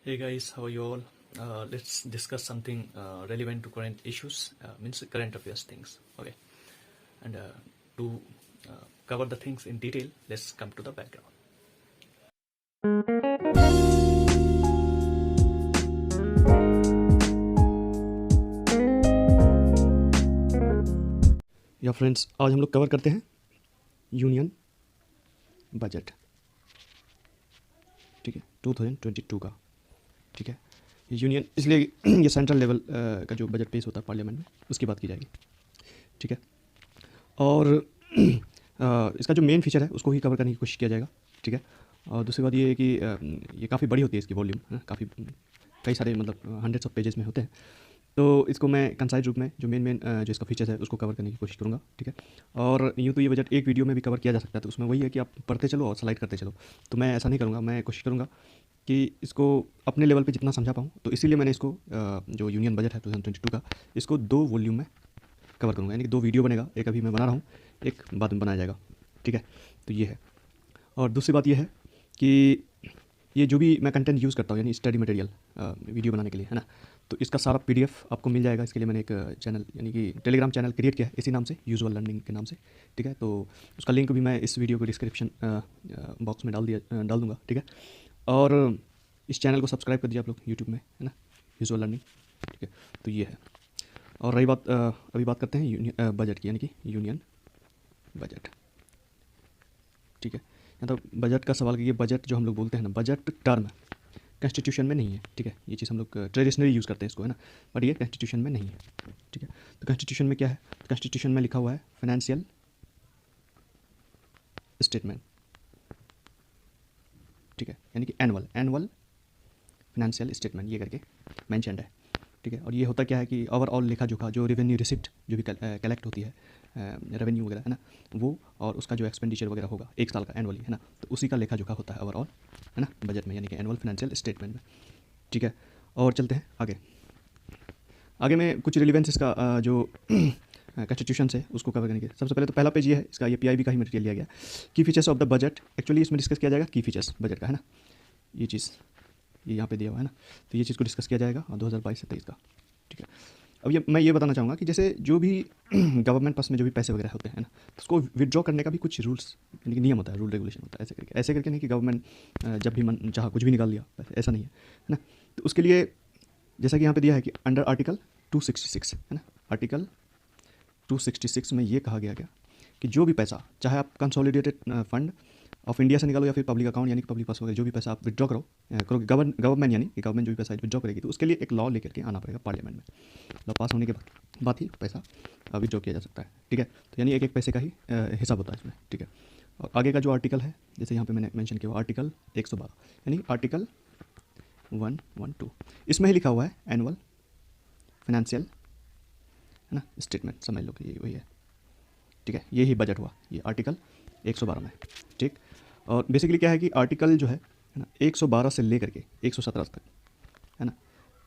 Hey guys, how are you all? Let's discuss something relevant to current issues, means current affairs things. Okay, and to cover the things in detail, let's come to the background. या friends, आज हम लोग cover करते हैं union budget. ठीक है, 2022 का। ठीक है, ये यूनियन इसलिए ये सेंट्रल लेवल का जो बजट पेश होता है पार्लियामेंट में, उसकी बात की जाएगी। ठीक है, और इसका जो मेन फीचर है उसको ही कवर करने की कोशिश किया जाएगा। ठीक है, और दूसरी बात ये है कि ये काफ़ी बड़ी होती है, इसकी वॉल्यूम काफ़ी कई सारे मतलब हंड्रेड्स ऑफ पेजेस में होते हैं। तो इसको मैं कंसाइज रूप में जो मेन जो इसका फीचर्स है उसको कवर करने की कोशिश करूँगा। ठीक है, और यूँ तो ये बजट एक वीडियो में भी कवर किया जा सकता है, तो उसमें वही है कि आप पढ़ते चलो और स्लाइड करते चलो। तो मैं ऐसा नहीं करूँगा, मैं कोशिश करूँगा कि इसको अपने लेवल पे जितना समझा पाऊँ। तो इसीलिए मैंने इसको जो यूनियन बजट है 2022 का, इसको 2 वॉल्यूम में कवर करूँगा, यानी कि 2 वीडियो बनेगा। एक अभी मैं बना रहा हूँ, एक बाद में बनाया जाएगा। ठीक है, तो ये है। और दूसरी बात ये है कि ये जो भी मैं कंटेंट यूज़ करता हूँ, यानी स्टडी मटेरियल वीडियो बनाने के लिए, है ना, तो इसका सारा पीडीएफ आपको मिल जाएगा। इसके लिए मैंने एक चैनल, यानी कि टेलीग्राम चैनल क्रिएट किया है इसी नाम से, यूजुअल लर्निंग के नाम से। ठीक है, तो उसका लिंक भी मैं इस वीडियो को डिस्क्रिप्शन बॉक्स में डाल दूँगा। ठीक है, और इस चैनल को सब्सक्राइब कर दीजिए आप लोग यूट्यूब में, है ना, यूजुअल लर्निंग। ठीक है, तो ये है। और रही बात, अभी बात करते हैं बजट की, यानी कि यूनियन बजट। ठीक है, या तो बजट का सवाल, ये बजट जो हम लोग बोलते हैं ना, बजट टर्म कॉन्स्टिट्यूशन में नहीं है। ठीक है, ये चीज़ हम लोग ट्रेडिशनली यूज़ करते हैं इसको, है ना, बट ये कॉन्स्टिट्यूशन में नहीं है। ठीक है, तो कॉन्स्टिट्यूशन में क्या है? कॉन्स्टिट्यूशन में लिखा हुआ है फाइनेंशियल स्टेटमेंट। ठीक है, यानी कि एनुअल फाइनेंशियल स्टेटमेंट ये करके मैंशनड है। ठीक है, और ये होता क्या है कि ओवरऑल लेखा जोखा, जो रेवेन्यू रिसिप्ट जो भी कलेक्ट होती है, रेवेन्यू वगैरह, है ना, वो, और उसका जो एक्सपेंडिचर वगैरह होगा एक साल का एनुअली, है ना, तो उसी का लेखा जोखा होता है ओवरऑल, है ना, बजट में, यानी कि एनुअल फाइनेंशियल स्टेटमेंट में। ठीक है, और चलते हैं आगे में कुछ रिलेवेंस इसका जो कॉन्स्टिट्यूशन से उसको कवर करने के। सबसे पहले तो पहला पेज ये है इसका, ये पीआईबी का ही मटेरियल लिया गया, की features of the budget. Actually इसमें डिस्कस किया जाएगा की फीचर्स बजट का, है ना, ये चीज़ ये यहाँ पे दिया हुआ है ना, तो ये चीज़ को डिस्कस किया जाएगा, और 2022 से 23 का। ठीक है, अब मैं ये बताना चाहूँगा कि जैसे जो भी गवर्नमेंट पास में जो भी पैसे वगैरह होते हैं ना, तो उसको विड्रॉ करने का भी कुछ रूल्स, यानी कि नियम होता है, रूल रेगुलेशन होता है। ऐसे करके नहीं कि गवर्नमेंट जब भी मन चाहा कुछ भी निकाल लिया पैसे, ऐसा नहीं है, है ना। तो उसके लिए जैसा कि यहाँ पे दिया है कि अंडर आर्टिकल 266, है ना, आर्टिकल 266 में ये कहा गया कि जो भी पैसा, चाहे आप कंसोलिडेटेड फंड ऑफ इंडिया से निकालो या फिर पब्लिक अकाउंट, यानी कि पब्लिक पास वगैरह, जो भी पैसा आप विड्रॉ करोगे, गवर्नमेंट, यानी कि गवर्नमेंट जो भी पैसा विड्रॉ करेगी, तो उसके लिए एक लॉ लेकर के आना पड़ेगा पार्लियामेंट में। लॉ पास होने के बाद ही पैसा विड्रॉ किया जा सकता है। ठीक है, तो यानी एक एक पैसे का ही हिसाब होता है इसमें। ठीक है, और आगे का जो आर्टिकल है, जैसे यहाँ पे मैंने मेंशन किया हुआ आर्टिकल 112, यानी आर्टिकल 112, इसमें ही लिखा हुआ है एनुअल फाइनेंशियल, है ना, स्टेटमेंट, समझ लो कि ये वही है। ठीक है, ये ही बजट हुआ, ये आर्टिकल 112 में। ठीक, और बेसिकली क्या है कि आर्टिकल जो है ना, 112 से लेकर के 117 तक, है ना,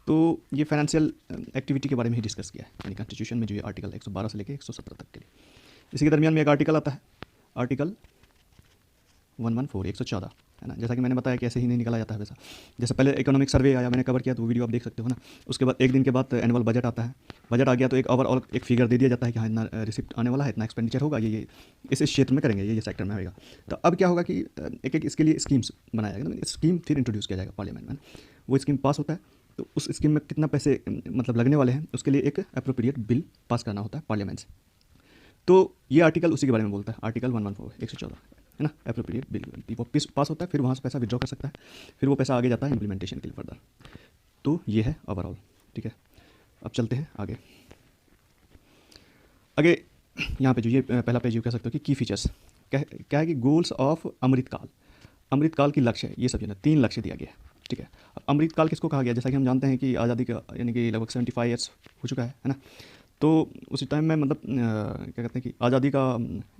तो ये फाइनेंशियल एक्टिविटी के बारे में ही डिस्कस किया है, यानी कॉन्स्टिट्यूशन में जो ये आर्टिकल 112 से लेकर 117 तक के लिए। इसी के दरमियान में एक आर्टिकल आता है, आर्टिकल 114, 114, है ना। जैसा कि मैंने बताया कि ऐसे ही नहीं निकाला जाता है पैसा। जैसे पहले इकोनॉमिक सर्वे आया, मैंने कवर किया, तो वो वीडियो आप देख सकते हो ना। उसके बाद एक दिन के बाद एनुअल बजट आता है, बजट आ गया तो एक ओवरऑल एक फिगर दे दिया जाता है कि हाँ इतना रिसिप्ट आने वाला है, इतना एक्सपेंडिचर होगा, ये इस क्षेत्र में करेंगे, ये सेक्टर में होगा। तो अब क्या होगा कि एक एक इसके लिए स्कीम्स बनाया जाएगा, स्कीम फिर इंट्रोड्यूस किया जाएगा पार्लियामेंट में। वो स्कीम पास होता है, तो उस स्कीम में कितना पैसे मतलब लगने वाले हैं, उसके लिए एक अप्रोप्रिएट बिल पास करना होता है पार्लियामेंट से। तो ये आर्टिकल उसी के बारे में बोलता है, आर्टिकल 114, 114, है ना, अप्रोप्रिएट बिल वो पास होता है, फिर वहाँ से पैसा विड्रॉ कर सकता है, फिर वो पैसा आगे जाता है इम्प्लीमेंटेशन के लिए फर्दर। तो ये है ओवरऑल। ठीक है, अब चलते हैं आगे यहाँ पे जो ये पहला पेज, कह सकते हो कि की फीचर्स क्या है कि गोल्स ऑफ अमृतकाल की लक्ष्य है, ये सब जो है 3 लक्ष्य दिया गया है। ठीक है, अब अमृतकाल किसको कहा गया? जैसा कि हम जानते हैं कि आज़ादी का यानी कि लगभग 75 ईयर्स हो चुका है ना। तो उसी टाइम में मतलब क्या कहते हैं कि आज़ादी का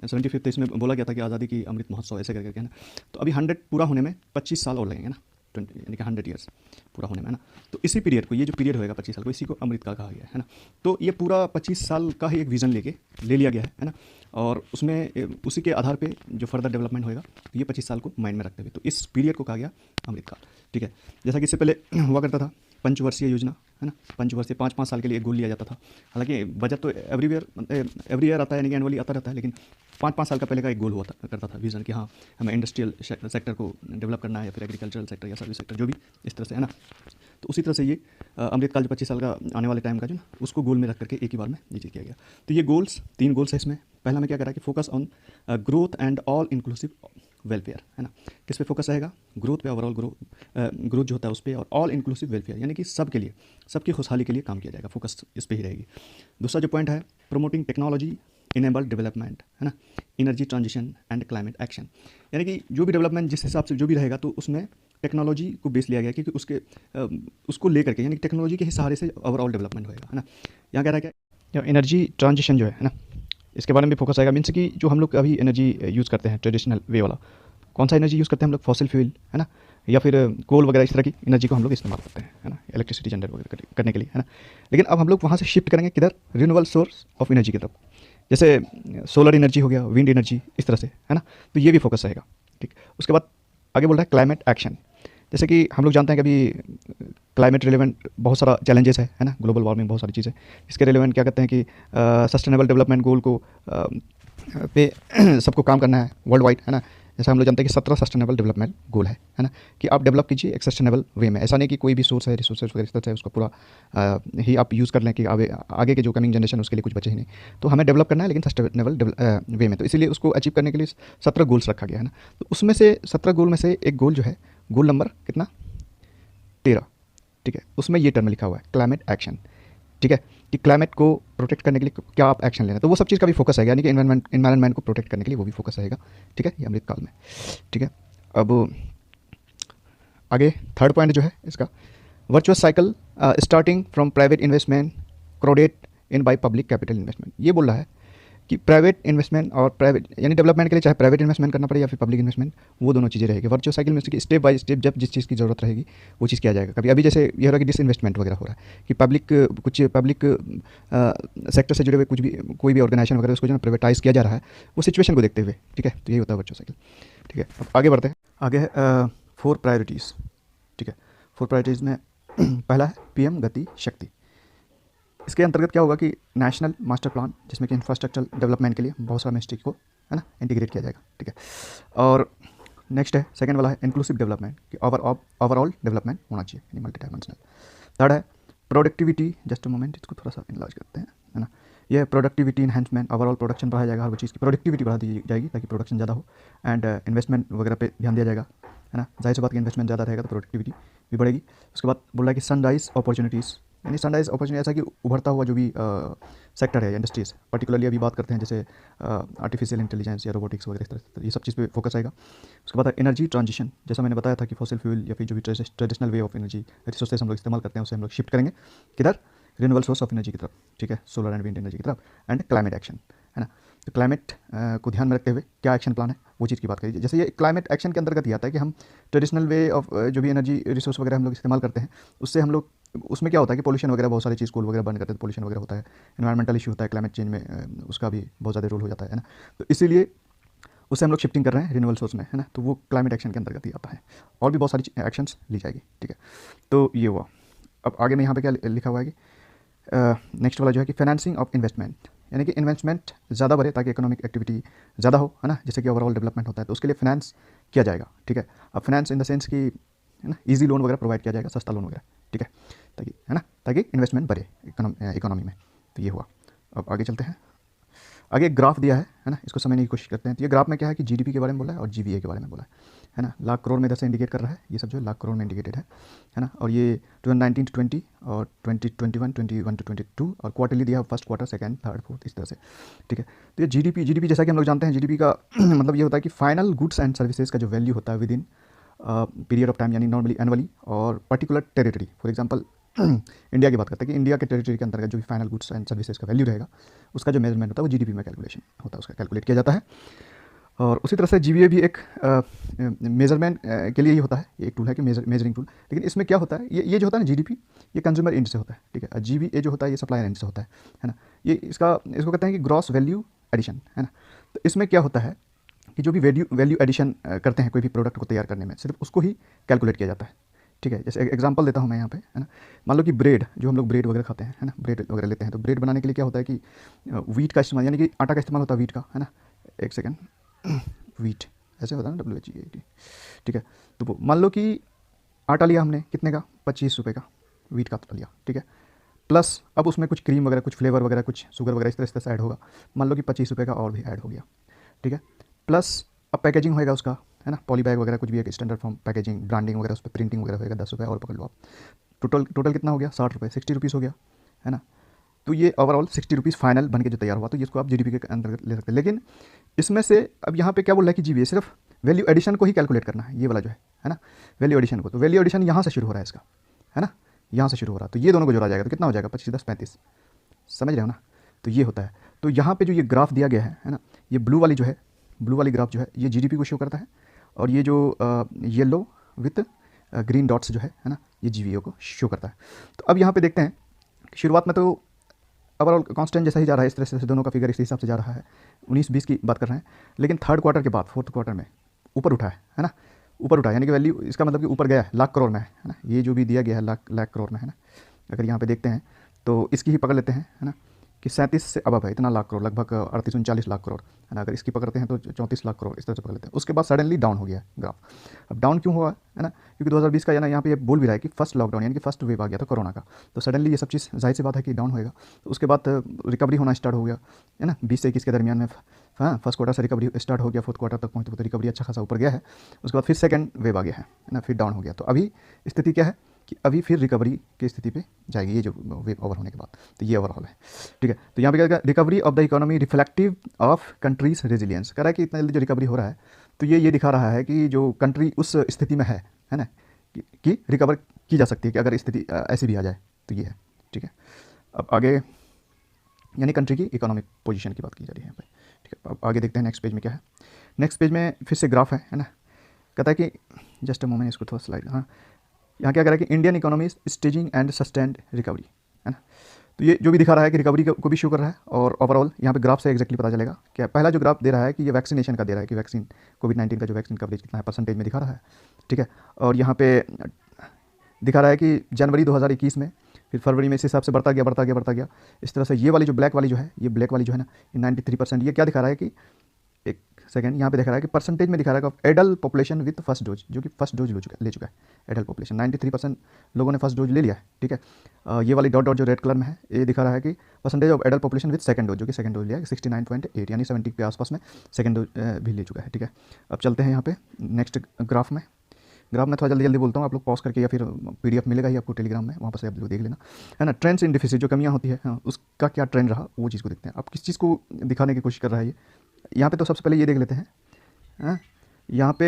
75th इसमें बोला गया था कि आज़ादी की अमृत महोत्सव ऐसे करके, है ना। तो अभी 100 पूरा होने में 25 साल और लगेंगे ना, यानी कि 100 ईयर्स पूरा होने में, है ना। तो इसी पीरियड को, ये जो पीरियड होएगा 25 साल को, इसी को अमृतकाल कहा गया है ना। तो ये पूरा 25 साल का ही एक विज़न ले लिया गया है ना। और उसमें उसी के आधार पे जो फर्दर डेवलपमेंट होएगा, तो ये 25 साल को माइंड में रखते हुए तो इस पीरियड को कहा गया अमृतकाल, ठीक है। जैसा कि इससे पहले हुआ करता था पंचवर्षीय योजना, है ना। पंचवर्षीय 5-5 साल के लिए एक गोल लिया जाता था। हालांकि बजट तो एवरी ईयर आता है, यानी कि एनुअली आता रहता है, लेकिन 5-5 साल का पहले का एक गोल हुआ करता था विजन कि हाँ हमें इंडस्ट्रियल सेक्टर को डेवलप करना है, या फिर एग्रीकल्चरल सेक्टर या सर्विस सेक्टर, जो भी इस तरह से, है ना। तो उसी तरह से ये अमृतकाल जो 25 साल का आने वाले टाइम का जो ना, उसको गोल में रख करके एक ही बार में ये चीज़ किया गया। तो ये गोल्स 3 गोल्स है इसमें। पहला में क्या करा कि focus on growth and all inclusive welfare, है ना। किस पे फोकस रहेगा? ग्रोथ पे, ओवरऑल ग्रोथ जो होता है उस पर, और ऑल इंक्लूसिव वेलफेयर, यानी कि सबके लिए, सबकी खुशहाली के लिए काम किया जाएगा, फोकस इस पे ही रहेगी। दूसरा जो पॉइंट है, प्रमोटिंग टेक्नोलॉजी इनेबल्ड डेवलपमेंट, है ना, energy transition and climate action, यानी कि जो भी डेवलपमेंट जिस हिसाब से जो भी रहेगा, तो उसमें टेक्नोलॉजी को बेस लिया गया, क्योंकि उसको लेकर के, यानी टेक्नोलॉजी के सहारे से ओवरऑल डेवलपमेंट होएगा, है ना। यहाँ कह रहा है क्या, एनर्जी ट्रांजिशन जो है ना, इसके बारे में भी फोकस आएगा। मीन्स कि जो हम लोग अभी एनर्जी यूज़ करते हैं ट्रेडिशनल वे वाला, कौन सा एनर्जी यूज़ करते हैं हम लोग? फॉसिल फ्यूल, है ना, या फिर कोल वगैरह, इस तरह की एनर्जी को हम लोग इस्तेमाल करते हैं, है ना, इलेक्ट्रिसिटी जनरेट वगैरह करने के लिए, है ना। लेकिन अब हम लोग वहाँ से शिफ्ट करेंगे किधर? रिन्यूएबल सोर्स ऑफ एनर्जी की तरफ, जैसे सोलर एनर्जी हो गया, विंड एनर्जी, इस तरह से, है ना। तो ये भी फोकस रहेगा, ठीक। उसके बाद आगे बोल रहा है क्लाइमेट एक्शन। जैसे कि हम लोग जानते हैं कि अभी क्लाइमेट रिलेवेंट बहुत सारा चैलेंजेस है ना, ग्लोबल वार्मिंग, बहुत सारी चीज़ें। इसके रिलेवेंट क्या कहते हैं कि सस्टेनेबल डेवलपमेंट गोल को पे सबको काम करना है वर्ल्ड वाइड, है ना। जैसे हम लोग जानते हैं कि 17 सस्टेनेबल डेवलपमेंट गोल है ना, कि आप डेवलप कीजिए एक सस्टेनेबल वे में। ऐसा नहीं कि कोई भी सोर्स है, रिसोर्सेज वगैरह इस तरह से उसको पूरा ही आप यूज़ कर लें कि आगे के जो कमिंग जनरेशन उसके लिए कुछ बचे ही नहीं। तो हमें डेवलप करना है, लेकिन सस्टेनेबल वे में। तो इसीलिए उसको अचीव करने के लिए 17 गोल्स रखा गया है ना। तो उसमें से 17 गोल में से एक गोल जो है, गोल नंबर कितना? 13, ठीक है। उसमें ये टर्म लिखा हुआ है क्लाइमेट एक्शन, ठीक है, कि क्लाइमेट को प्रोटेक्ट करने के लिए क्या आप एक्शन लेना। तो वो सब चीज़ का भी फोकस है, यानी कि एनवायरनमेंट को प्रोटेक्ट करने के लिए वो भी फोकस रहेगा, ठीक है, ये अमृतकाल में, ठीक है। अब आगे थर्ड पॉइंट जो है इसका, virtuous cycle starting from private investment crowded in by public capital investment. ये बोल रहा है कि प्राइवेट इन्वेस्टमेंट और प्राइवेट, यानी डेवलपमेंट के लिए चाहे प्राइवेट इन्वेस्टमेंट करना पड़े या फिर पब्लिक इन्वेस्टमेंट, वो दोनों चीज़ें रहेगी। वर्चुअस साइकिल में कि स्टेप बाय स्टेप जब जिस चीज़ की ज़रूरत रहेगी वो चीज़ किया जाएगा। कभी अभी जैसे ये हो रहा है कि डिसइन्वेस्टमेंट वगैरह हो रहा है, कि कुछ पब्लिक सेक्टर से जुड़े हुए कुछ भी, कोई भी ऑर्गेनाइजेशन वगैरह, उसको जो है प्राइवेटाइज किया जा रहा है, वो सिचुएशन को देखते हुए, ठीक है। तो यही होता है वर्चुअस साइकिल, ठीक है। अब आगे बढ़ते हैं। आगे है 4 प्रायोरिटीज़, ठीक है। 4 प्रायोरिटीज़ में पहला है पीएम गति शक्ति। इसके अंतर्गत क्या होगा कि नेशनल मास्टर प्लान, जिसमें कि इंफ्रास्ट्रक्चर डेवलपमेंट के लिए बहुत सारा मिनिस्ट्री को, है ना, इंटीग्रेट किया जाएगा, ठीक है। और नेक्स्ट है सेकंड वाला है इंक्लूसिव डेवलपमेंट, कि ओवरऑल डेवलपमेंट होना चाहिए, यानी मल्टी डायमेंशनल। थर्ड है प्रोडक्टिविटी, जस्ट अ मोमेंट, इसको थोड़ा सा इनलार्ज करते हैं, है ना। यह प्रोडक्टिविटी इन्हेंसमेंट, ओवरऑल प्रोडक्शन बढ़ाया जाएगा, हर वो चीज़ की प्रोडक्टिविटी बढ़ा दी जाएगी ताकि प्रोडक्शन ज़्यादा हो। एंड इन्वेस्टमेंट वगैरह पे ध्यान दिया जाएगा, है ना। जाहिर सी बात की इन्वेस्टमेंट ज़्यादा रहेगा तो प्रोडक्टिविटी भी बढ़ेगी। उसके बाद बोल रहा है कि सनराइज अपॉर्चुनिटीज़, यानी सनराइज अपॉर्चुनिटी ऐसा कि उभरता हुआ जो भी सेक्टर है, इंडस्ट्रीज़, पर्टिकुलरली अभी बात करते हैं जैसे आर्टिफिशियल इंटेलिजेंस या रोबोटिक्स वगैरह, इस तरह ये सब चीज़ पे फोकस आएगा। उसके बाद एनर्जी ट्रांजिशन, जैसा मैंने बताया था कि फॉसिल फ्यूल या फिर जो भी traditional way of energy resources हम लोग इस्तेमाल करते हैं, उसे हम लोग शिफ्ट करेंगे किधर? रिन्यूएबल सोर्स ऑफ एनर्जी की तरफ, ठीक है, सोलर एंड विंड एनर्जी की तरफ। एंड क्लाइमेट एक्शन, है ना। तो क्लाइमेट को ध्यान में रखते हुए क्या एक्शन प्लान है, वो चीज़ की बात करिए। जैसे ये क्लाइमेट एक्शन के अंतर्गत ये आता है कि हम ट्रेडिशनल वे ऑफ जो भी एनर्जी रिसोर्स वगैरह हम लोग इस्तेमाल करते हैं, उससे हम लोग, उसमें क्या होता है कि पोल्यूशन वगैरह, बहुत सारी चीज़ कोल वगैरह बर्न करते हैं तो पोल्यूशन वगैरह होता है, एनवायरमेंटल इशू होता है, क्लाइमेट चेंज में उसका भी बहुत ज़्यादा रोल हो जाता है ना। तो इसीलिए उससे हम लोग शिफ्टिंग कर रहे हैं रिन्यूएबल सोर्स में, है ना। तो वो क्लाइमेट एक्शन के अंतर्गत ही आता है, और भी बहुत सारी एक्शंस ली जाएगी, ठीक है। तो ये हुआ। अब आगे में यहाँ पे क्या लिखा हुआ है कि नेक्स्ट वाला जो है कि फाइनेंसिंग ऑफ इन्वेस्टमेंट, यानी कि इन्वेस्टमेंट ज़्यादा बढ़े ताकि इकोनॉमिक एक्टिविटी ज़्यादा हो, है ना, जैसे कि ओवरऑल डेवलपमेंट होता है, तो उसके लिए फाइनेंस किया जाएगा, ठीक है। अब फाइनेंस इन द सेंस कि, है ना, ईजी लोन वगैरह प्रोवाइड किया जाएगा, सस्ता लोन वगैरह, ठीक है, ताकि, है ना, ताकि इन्वेस्टमेंट बढ़े इकोनॉमी में। तो ये हुआ। अब आगे चलते हैं। आगे एक ग्राफ दिया है ना, इसको समझने की कोशिश करते हैं। तो ये ग्राफ में क्या है कि जीडीपी के बारे में बोला है और जीवीए के बारे में बोला है ना। लाख करोड़ में इधर से इंडिकेट कर रहा है, ये सब जो है लाख करोड़ में इंडिकेटेड है ना। और ये 2019 to 20 और 2021 21 to 22 और क्वार्टरली दिया first quarter, second, third, fourth, इस तरह से, ठीक है। तो ये जीडीपी जैसा कि हम लोग जानते हैं, जीडीपी का मतलब ये होता है कि फाइनल गुड्स एंड सर्विसेज का जो वैल्यू होता है with in period of time, यानी नॉर्मली एनुअली और particular territory. For example India की बात करते हैं कि इंडिया के टेरिटरी के अंतर्गत जो भी फाइनल गुड्स एंड सर्विसेज का वैल्यू रहेगा, उसका जो मेजरमेंट होता है वो जीडीपी में कैलकुलेशन होता है, उसका कैलकुलेट किया जाता है। और उसी तरह से GVA भी एक मेजरमेंट के लिए ही होता है, ये एक टूल है कि मेजरिंग टूल। लेकिन इसमें क्या होता है, ये जो होता है ना GDP, ये कंज्यूमर एंड से होता है, ठीक है। GVA जो होता है ये सप्लायर एंड से होता है ना। ये इसको कहते हैं कि ग्रॉस वैल्यू एडिशन, है ना। तो इसमें क्या होता है कि जो भी वैल्यू एडिशन करते हैं कोई भी प्रोडक्ट को तैयार करने में, सिर्फ उसको ही कैलकुलेट किया जाता है, ठीक है। जैसे एग्जांपल देता हूँ मैं यहाँ पे, है ना। मान लो कि ब्रेड, जो हम लोग ब्रेड वगैरह खाते हैं, है ना, ब्रेड वगैरह लेते हैं, तो ब्रेड बनाने के लिए क्या होता है कि वीट का इस्तेमाल, यानी कि आटा का इस्तेमाल होता है वीट का, है ना। एक सेकेंड, वीट ऐसे होता है ना, WHEAT, ठीक है। तो वो मान लो कि आटा लिया हमने कितने का, 25 रुपये का वीट का आटा लिया, ठीक है। प्लस अब उसमें कुछ क्रीम वगैरह, कुछ फ्लेवर वगैरह, कुछ शुगर वगैरह इस तरह से ऐड होगा। मान लो कि 25 रुपये का और भी ऐड हो गया, ठीक है। प्लस अब पैकेजिंग होएगा उसका, है ना, पॉली बैग वगैरह कुछ भी एक स्टैंडर्ड फॉर्म पैकेजिंग, ब्रांडिंग वगैरह, उस पर प्रिंटिंग वगैरह होएगा, 10 रुपये और पकड़ लो आप। टोटल कितना हो गया, 60 रुपये, 60 रुपीज़ हो गया, है ना। तो ये ओवरऑल 60 रुपीज़ फाइनल बन के जो तैयार हुआ, तो इसको आप GDP के अंदर ले सकते हैं। लेकिन इसमें से अब यहाँ पे क्या बोल रहा है कि GVA सिर्फ वैल्यू एडिशन को ही कैलकुलेट करना है, ये वाला जो है ना, वैल्यू एडिशन को। तो वैल्यू एडिशन यहाँ से शुरू हो रहा है इसका, है ना, यहाँ से शुरू हो रहा है। तो ये दोनों को जोड़ा जाएगा तो कितना हो जाएगा, 25 10 35, समझ रहे हो ना। तो ये होता है। तो यहाँ पे जो ये ग्राफ दिया गया है ना, ये ब्लू वाली जो है, ब्लू वाली ग्राफ जो है, ये GDP को शो करता है, और ये जो येलो विथ ग्रीन डॉट्स जो है ना, ये GVA को शो करता है। तो अब यहाँ पे देखते हैं कि शुरुआत में तो ओवरऑल कांस्टेंट जैसा ही जा रहा है, इस तरह से दोनों का फिगर इस हिसाब से जा रहा है, 19-20 की बात कर रहे हैं। लेकिन थर्ड क्वार्टर के बाद फोर्थ क्वार्टर में ऊपर उठा है ना, ऊपर उठा, यानी कि वैल्यू इसका मतलब कि ऊपर गया है, लाख करोड़ में है ना। ये जो भी दिया गया है लाख करोड़ में है ना। अगर यहाँ पे देखते हैं तो इसकी ही पकड़ लेते हैं, है ना, कि 37 से अबव है, इतना लाख करोड़, लगभग 38-39 लाख करोड़, है ना। अगर इसकी पकड़ते हैं तो 34 लाख करोड़, इस तरह से पकड़ लेते हैं। उसके बाद सडनली डाउन हो गया है ग्राफ। अब डाउन क्यों हुआ, है ना, क्योंकि 2020 का यहाँ पे ये बोल भी रहा है कि फर्स्ट लॉकडाउन, यानी कि फर्स्ट वेव आ गया था कोरोना का। तो सडनली ये सब चीज़ जाहिर सी बात है कि डाउन होएगा। तो उसके बाद रिकवरी होना स्टार्ट हो गया, है ना, 20 से 21 के दरमियान में, हाँ, फर्स्ट क्वार्टर से रिकवरी स्टार्ट हो गया, फोर्थ क्वार्टर तक पहुँचे तो रिकवरी अच्छा खासा ऊपर गया है। उसके बाद फिर सेकंड वेव आ गया है ना, फिर डाउन हो गया। तो अभी स्थिति क्या है कि अभी फिर रिकवरी की स्थिति पे जाएगी, ये जो वेव ओवर होने के बाद। तो ये ओवरऑल है, ठीक है। तो यहाँ पे क्या, recovery of the economy reflective of countries resilience, कह रहा है कि इतना जल्दी जो रिकवरी हो रहा है, तो ये दिखा रहा है कि जो कंट्री उस स्थिति में है ना, कि रिकवर की जा सकती है, कि अगर स्थिति ऐसी भी आ जाए तो ये है, ठीक है। अब आगे, यानी कंट्री की इकोनॉमिक पोजीशन की बात की जा रही है यहाँ पे, ठीक है। अब आगे देखते हैं नेक्स्ट पेज में क्या है। नेक्स्ट पेज में फिर से ग्राफ है ना। कहता है कि जस्ट अ मोमेंट, इसको थोड़ा स्लाइड, हाँ, यहाँ क्या कह रहा है कि Indian economy staging and sustained recovery, है ना। तो ये जो भी दिखा रहा है कि रिकवरी को भी शो कर रहा है, और ओवरऑल यहाँ पे ग्राफ से एक्जैक्टली पता चलेगा। क्या पहला जो ग्राफ दे रहा है कि ये वैक्सीनेशन का दे रहा है कि वैक्सीन कोविड-19 का जो वैक्सीन कवरेज कितना है, परसेंटेज में दिखा रहा है, ठीक है। और यहाँ पे दिखा रहा है कि जनवरी 2021 में, फिर फरवरी में इस हिसाब से बढ़ता गया इस तरह से। ये वाली जो ब्लैक वाली जो है, ये ब्लैक वाली जो है ना, ये 93%। ये क्या दिखा रहा है कि, एक सेकंड, यहाँ पे दिखा रहा है कि परसेंटेज में दिखा रहा है कि adult population with first dose, जो कि फर्स्ट डोज ले चुका है एडल्ट पॉपुलेशन, 93% लोगों ने फर्स्ट डोज ले लिया है, ठीक है। ये वाली डॉट जो रेड कलर में है, ये दिखा रहा है कि percentage of adult population with second dose, जो कि सेकंड डोज लिया है 69.8, यानी 70 के आसपास में सेकंड डोज भी ले चुका है, ठीक है। अब चलते हैं यहाँ पे नेक्स्ट ग्राफ में थोड़ा जल्दी बोलता हूँ, आप लोग पॉज करके, या फिर PDF मिलेगा ही आपको टेलीग्राम में, वहाँ पर से आप लोग देख लेना, है ना। ट्रेंड्स इन डिफिसिट, जो कमियाँ होती है, हाँ, उसका क्या ट्रेंड रहा, वो चीज़ को देखते हैं। अब किस चीज़ को दिखाने की कोशिश कर रहा है ये, यहाँ पे तो सबसे पहले ये देख लेते हैं, हाँ। यहाँ पे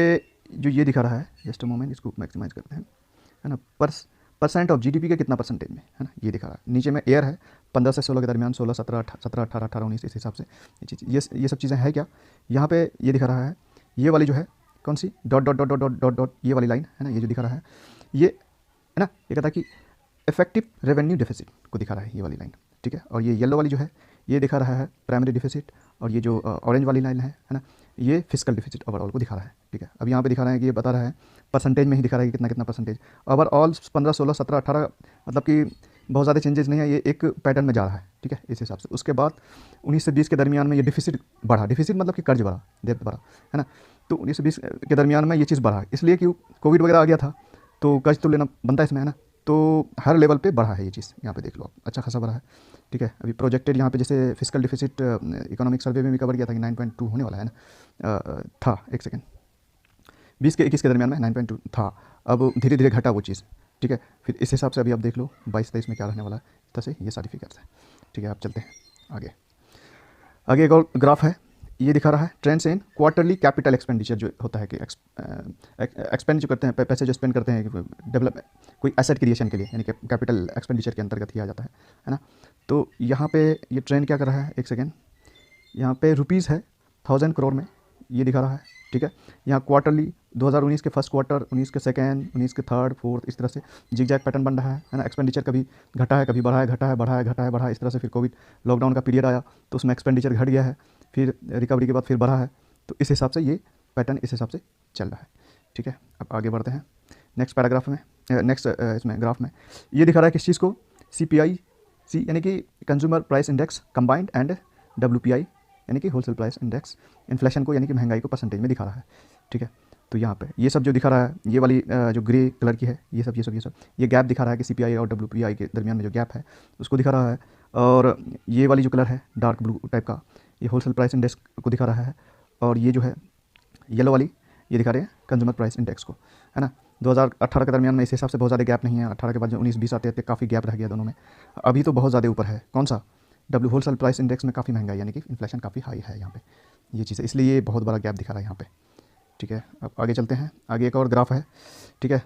जो ये दिखा रहा है, जस्ट अ मोमेंट, इसको मैक्सिमाइज करते हैं, है ना। परसेंट ऑफ GDP के कितना परसेंटेज में, है ना, ये दिखा रहा है। नीचे में एयर है 15 से 16 के दरमियान, 16 17 18 19, इस हिसाब से ये सब चीज़ें हैं क्या। यहाँ पे ये दिखा रहा है, ये वाली जो है कौन सी, डॉट, ये वाली लाइन है ना, ये जो दिखा रहा है, ये है ना, ये कहता है कि इफेक्टिव रेवेन्यू डेफिसिट को दिखा रहा है, ये वाली लाइन, ठीक है। और ये येलो वाली जो है, ये दिखा रहा है प्राइमरी डिफिसिट, और ये जो ऑरेंज वाली लाइन है ना, ये फिस्कल डिफिसिट ओवरऑल को दिखा रहा है, ठीक है। अब यहाँ पे दिखा रहा है कि ये बता रहा है परसेंटेज में ही दिखा रहा है कि कितना परसेंटेज ओवरऑल, 15 16 17 18, मतलब कि बहुत ज़्यादा चेंजेस नहीं है, ये एक पैटर्न में जा रहा है, ठीक है, इस हिसाब से। उसके बाद 19 से 20 के दरमियान में ये डिफिसिट बढ़ा, डिफिसिट मतलब कि कर्ज बढ़ा, डेब्ट बढ़ा, है ना। तो 19 से 20 के दरमियान में ये चीज़ बढ़ा, इसलिए कि कोविड वगैरह आ गया था, तो कर्ज तो लेना बनता है इसमें, है ना। तो हर लेवल पे बढ़ा है ये चीज़, यहाँ पे देख लो आप, अच्छा खासा बढ़ा है, ठीक है। अभी प्रोजेक्टेड यहाँ पे जैसे फिस्कल डिफिसिट इकोनॉमिक सर्वे में भी कवर किया था कि 9.2 होने वाला है ना, था, एक सेकेंड, 20 के 21 के दरमियान में 9.2 था, अब धीरे धीरे घटा वो चीज़, ठीक है। फिर इस हिसाब से अभी आप देख लो 22-23 में क्या रहने वाला है, इस तरह से ये सारी फिगर्स हैं, ठीक है। आप चलते हैं आगे एक और ग्राफ है, ये दिखा रहा है trends in quarterly capital expenditure, जो होता है कि एक्सपेंड जो करते हैं, पैसे जो स्पेंड करते हैं डेवलप कोई एसेट क्रिएशन के लिए, यानी कि कैपिटल एक्सपेंडिचर के अंतर्गत ही आ जाता है ना। तो यहाँ पे ये ट्रेंड क्या कर रहा है, एक सेकेंड, यहाँ पे रुपीज़ है 1000 करोड़ में, ये दिखा रहा है, ठीक है। यहाँ क्वार्टरली 2019 के फर्स्ट क्वार्टर, 19 के सेकेंड, 19 के थर्ड, फोर्थ, इस तरह से जिगजैग पैटर्न बन रहा है ना। एक्सपेंडिचर कभी घटा है, कभी बढ़ा है, घटा है, बढ़ा है, घटा है, बढ़ा है, इस तरह से। फिर कोविड लॉकडाउन का पीरियड आया तो उसमें एक्सपेंडिचर घट गया है, फिर रिकवरी के बाद फिर बढ़ा है। तो इस हिसाब से ये पैटर्न इस हिसाब से चल रहा है, ठीक है। अब आगे बढ़ते हैं नेक्स्ट पैराग्राफ में, नेक्स्ट इसमें ग्राफ में ये दिखा रहा है किस चीज़ को, CPIC यानी कि consumer price index combined and WPI यानी कि होलसेल प्राइस इंडेक्स, इन्फ्लेशन को यानी कि महंगाई को परसेंटेज में दिखा रहा है, ठीक है। तो यहाँ पे ये सब जो दिखा रहा है, ये वाली जो ग्रे कलर की है, ये सब ये गैप दिखा रहा है कि CPI और WPI के दरमियान में जो गैप है उसको दिखा रहा है। और ये वाली जो कलर है डार्क ब्लू टाइप का, ये होलसेल प्राइस इंडेक्स को दिखा रहा है। और ये जो है येलो वाली, ये दिखा रहे हैं कंज्यूमर प्राइस इंडेक्स को, है ना। 2018 के दरमियान में इस हिसाब से बहुत ज़्यादा गैप नहीं है। 18 के बाद जो 19-20 आते आते काफ़ी गैप रह गया दोनों में। अभी तो बहुत ज़्यादा ऊपर है। कौन सा? होलसेल प्राइस इंडेक्स में काफ़ी महंगा है, यानी कि इन्फ्लेशन काफ़ी हाई है यहाँ पे, ये चीज़ है, इसलिए ये बहुत बड़ा गैप दिखा रहा है यहाँ पे, ठीक है। अब आगे चलते हैं, आगे एक और ग्राफ है, ठीक है।